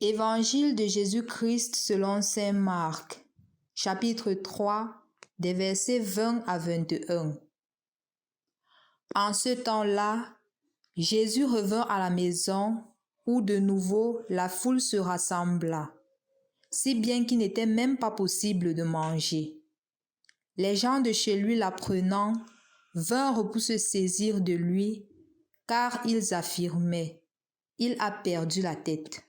Évangile de Jésus-Christ selon saint Marc, chapitre 3, des versets 20 à 21. En ce temps-là, Jésus revint à la maison où de nouveau la foule se rassembla, si bien qu'il n'était même pas possible de manger. Les gens de chez lui l'apprenant vinrent pour se saisir de lui, car ils affirmaient: il a perdu la tête.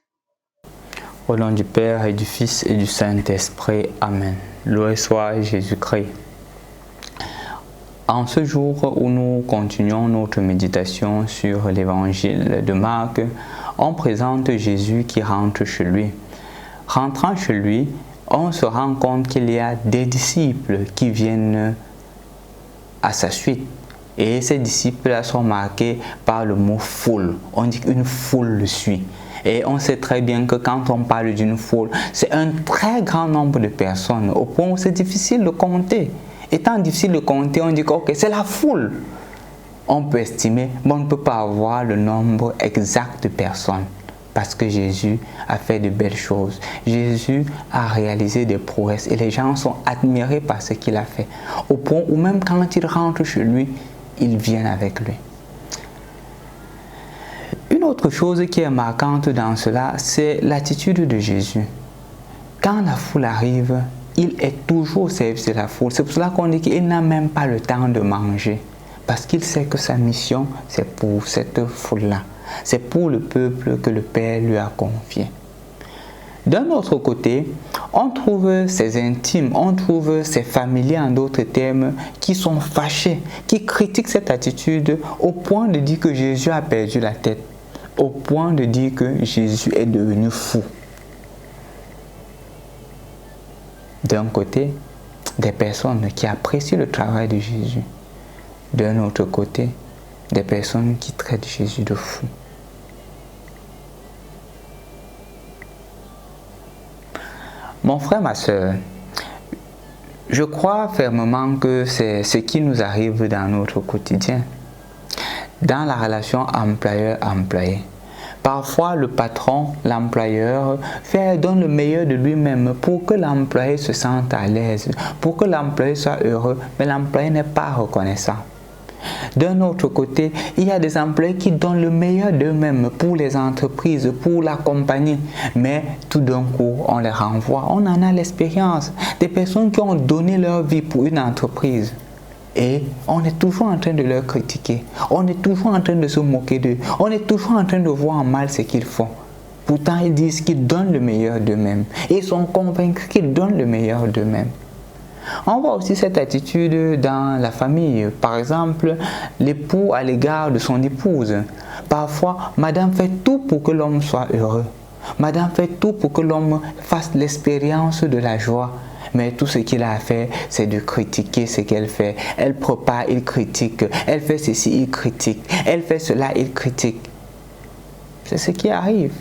Au nom du Père et du Fils et du Saint-Esprit. Amen. Loué soit Jésus-Christ. En ce jour où nous continuons notre méditation sur l'évangile de Marc, on présente Jésus qui rentre chez lui. Rentrant chez lui, on se rend compte qu'il y a des disciples qui viennent à sa suite. Et ces disciples sont marqués par le mot foule. On dit qu'une foule le suit. Et on sait très bien que quand on parle d'une foule, c'est un très grand nombre de personnes, au point où c'est difficile de compter. Étant difficile de compter, on dit que okay, c'est la foule. On peut estimer, mais on ne peut pas avoir le nombre exact de personnes. Parce que Jésus a fait de belles choses. Jésus a réalisé des prouesses et les gens sont admirés par ce qu'il a fait. Au point où même quand ils rentrent chez lui, ils viennent avec lui. Une autre chose qui est marquante dans cela, c'est l'attitude de Jésus. Quand la foule arrive, il est toujours au service de la foule. C'est pour cela qu'on dit qu'il n'a même pas le temps de manger. Parce qu'il sait que sa mission, c'est pour cette foule-là. C'est pour le peuple que le Père lui a confié. D'un autre côté, on trouve ses intimes, on trouve ses familiers en d'autres termes qui sont fâchés, qui critiquent cette attitude au point de dire que Jésus a perdu la tête, au point de dire que Jésus est devenu fou. D'un côté, des personnes qui apprécient le travail de Jésus. D'un autre côté, des personnes qui traitent Jésus de fou. Mon frère, ma soeur, je crois fermement que c'est ce qui nous arrive dans notre quotidien, dans la relation employeur-employé. Parfois, le patron, l'employeur, donne le meilleur de lui-même pour que l'employé se sente à l'aise, pour que l'employé soit heureux, mais l'employé n'est pas reconnaissant. D'un autre côté, il y a des employés qui donnent le meilleur d'eux-mêmes pour les entreprises, pour la compagnie, mais tout d'un coup, on les renvoie. On en a l'expérience. Des personnes qui ont donné leur vie pour une entreprise. Et on est toujours en train de leur critiquer. On est toujours en train de se moquer d'eux. On est toujours en train de voir en mal ce qu'ils font. Pourtant, ils disent qu'ils donnent le meilleur d'eux-mêmes. Et ils sont convaincus qu'ils donnent le meilleur d'eux-mêmes. On voit aussi cette attitude dans la famille. Par exemple, l'époux à l'égard de son épouse. Parfois, madame fait tout pour que l'homme soit heureux. Madame fait tout pour que l'homme fasse l'expérience de la joie. Mais tout ce qu'il a à faire, c'est de critiquer ce qu'elle fait. Elle prépare, il critique. Elle fait ceci, il critique. Elle fait cela, il critique. C'est ce qui arrive.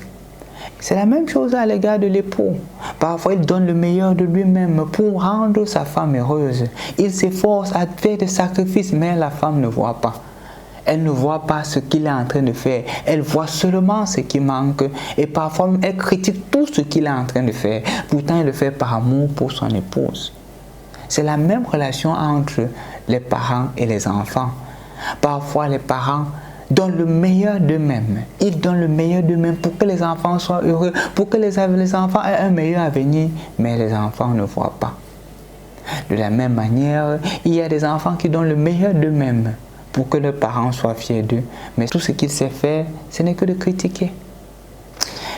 C'est la même chose à l'égard de l'époux. Parfois, il donne le meilleur de lui-même pour rendre sa femme heureuse. Il s'efforce à faire des sacrifices, mais la femme ne voit pas. Elle ne voit pas ce qu'il est en train de faire. Elle voit seulement ce qui manque. Et parfois, elle critique tout ce qu'il est en train de faire. Pourtant, il le fait par amour pour son épouse. C'est la même relation entre les parents et les enfants. Parfois, les parents donnent le meilleur d'eux-mêmes. Ils donnent le meilleur d'eux-mêmes pour que les enfants soient heureux, pour que les enfants aient un meilleur avenir, mais les enfants ne voient pas. De la même manière, il y a des enfants qui donnent le meilleur d'eux-mêmes pour que leurs parents soient fiers d'eux, mais tout ce qu'ils savent faire, ce n'est que de critiquer.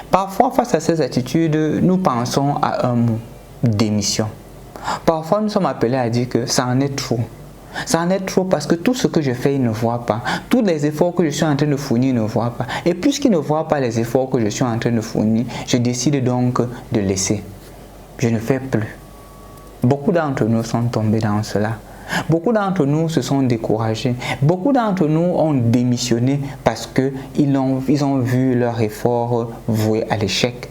Parfois, face à ces attitudes, nous pensons à un mot: démission. Parfois, nous sommes appelés à dire que ça en est trop. Ça en est trop parce que tout ce que je fais, il ne voit pas. Tous les efforts que je suis en train de fournir, il ne voit pas. Et puisqu'il ne voit pas les efforts que je suis en train de fournir, je décide donc de laisser. Je ne fais plus. Beaucoup d'entre nous sont tombés dans cela. Beaucoup d'entre nous se sont découragés. Beaucoup d'entre nous ont démissionné parce qu'ils ont vu leur effort voué à l'échec.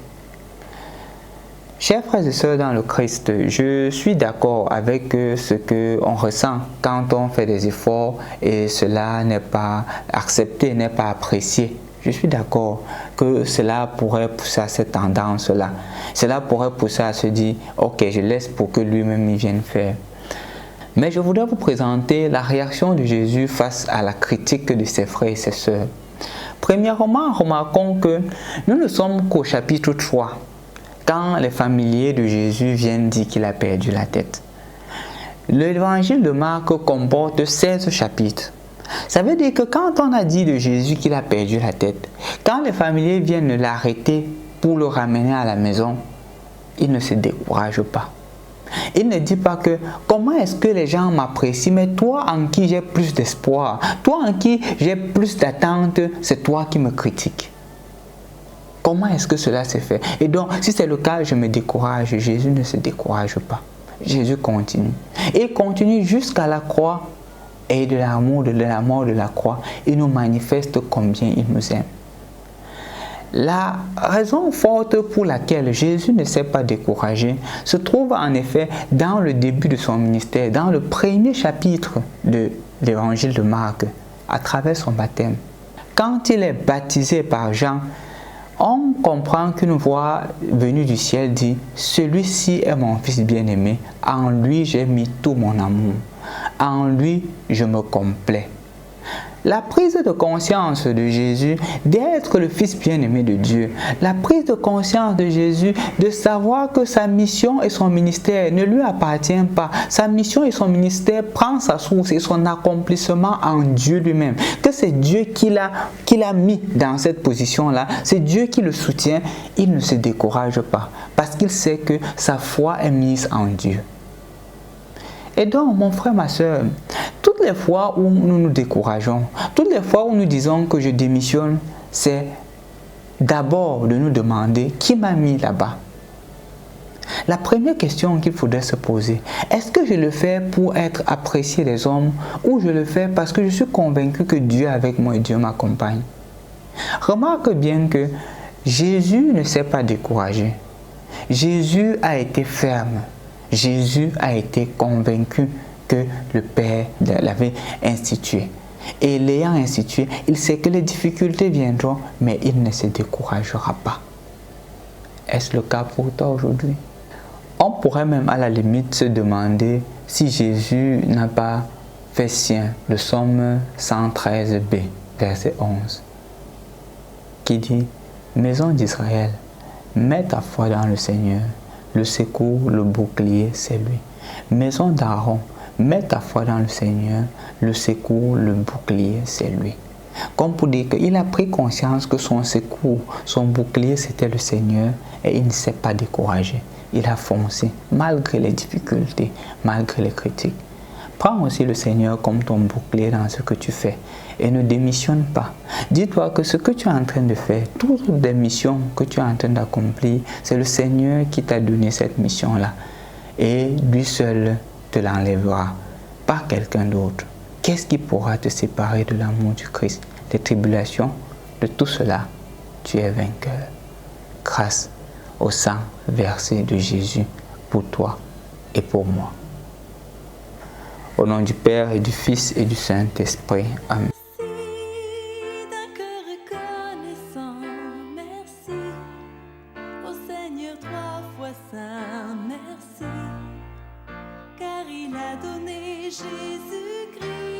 Chers frères et sœurs dans le Christ, je suis d'accord avec ce qu'on ressent quand on fait des efforts et cela n'est pas accepté, n'est pas apprécié. Je suis d'accord que cela pourrait pousser à cette tendance-là. Cela pourrait pousser à se dire, ok, je laisse pour que lui-même il vienne faire. Mais je voudrais vous présenter la réaction de Jésus face à la critique de ses frères et ses sœurs. Premièrement, remarquons que nous ne sommes qu'au chapitre 3, quand les familiers de Jésus viennent dire qu'il a perdu la tête. L'évangile de Marc comporte 16 chapitres. Ça veut dire que quand on a dit de Jésus qu'il a perdu la tête, quand les familiers viennent l'arrêter pour le ramener à la maison, il ne se décourage pas. Il ne dit pas que comment est-ce que les gens m'apprécient, mais toi en qui j'ai plus d'espoir, toi en qui j'ai plus d'attente, c'est toi qui me critiques. Comment est-ce que cela se fait? Et donc, si c'est le cas, je me décourage. Jésus ne se décourage pas. Jésus continue. Et il continue jusqu'à la croix. Et de l'amour, de la mort de la croix, il nous manifeste combien il nous aime. La raison forte pour laquelle Jésus ne s'est pas découragé se trouve en effet dans le début de son ministère, dans le premier chapitre de l'évangile de Marc, à travers son baptême. Quand il est baptisé par Jean, on comprend qu'une voix venue du ciel dit « Celui-ci est mon fils bien-aimé, en lui j'ai mis tout mon amour, en lui je me complais. » La prise de conscience de Jésus d'être le Fils bien-aimé de Dieu, la prise de conscience de Jésus de savoir que sa mission et son ministère ne lui appartiennent pas. Sa mission et son ministère prend sa source et son accomplissement en Dieu lui-même. Que c'est Dieu qui l'a mis dans cette position-là, c'est Dieu qui le soutient, il ne se décourage pas parce qu'il sait que sa foi est mise en Dieu. Et donc, mon frère, ma soeur, toutes les fois où nous nous décourageons, toutes les fois où nous disons que je démissionne, c'est d'abord de nous demander qui m'a mis là-bas. La première question qu'il faudrait se poser, est-ce que je le fais pour être apprécié des hommes ou je le fais parce que je suis convaincu que Dieu est avec moi et Dieu m'accompagne? Remarque bien que Jésus ne s'est pas découragé. Jésus a été ferme. Jésus a été convaincu que le Père l'avait institué. Et l'ayant institué, il sait que les difficultés viendront, mais il ne se découragera pas. Est-ce le cas pour toi aujourd'hui? On pourrait même à la limite se demander si Jésus n'a pas fait sien le psaume 113b, verset 11, qui dit « Maison d'Israël, mets ta foi dans le Seigneur. Le secours, le bouclier, c'est lui. Maison d'Aaron, mets ta foi dans le Seigneur. Le secours, le bouclier, c'est lui. » Comme pour dire qu'il a pris conscience que son secours, son bouclier, c'était le Seigneur et il ne s'est pas découragé. Il a foncé, malgré les difficultés, malgré les critiques. Prends aussi le Seigneur comme ton bouclier dans ce que tu fais et ne démissionne pas. Dis-toi que ce que tu es en train de faire, toutes les missions que tu es en train d'accomplir, c'est le Seigneur qui t'a donné cette mission-là. Et lui seul te l'enlèvera, pas quelqu'un d'autre. Qu'est-ce qui pourra te séparer de l'amour du Christ? Les tribulations, de tout cela, tu es vainqueur. Grâce au sang versé de Jésus pour toi et pour moi. Au nom du Père et du Fils et du Saint-Esprit. Amen. Merci d'un cœur reconnaissant, merci au Seigneur 3 fois saint, merci, car il a donné Jésus-Christ.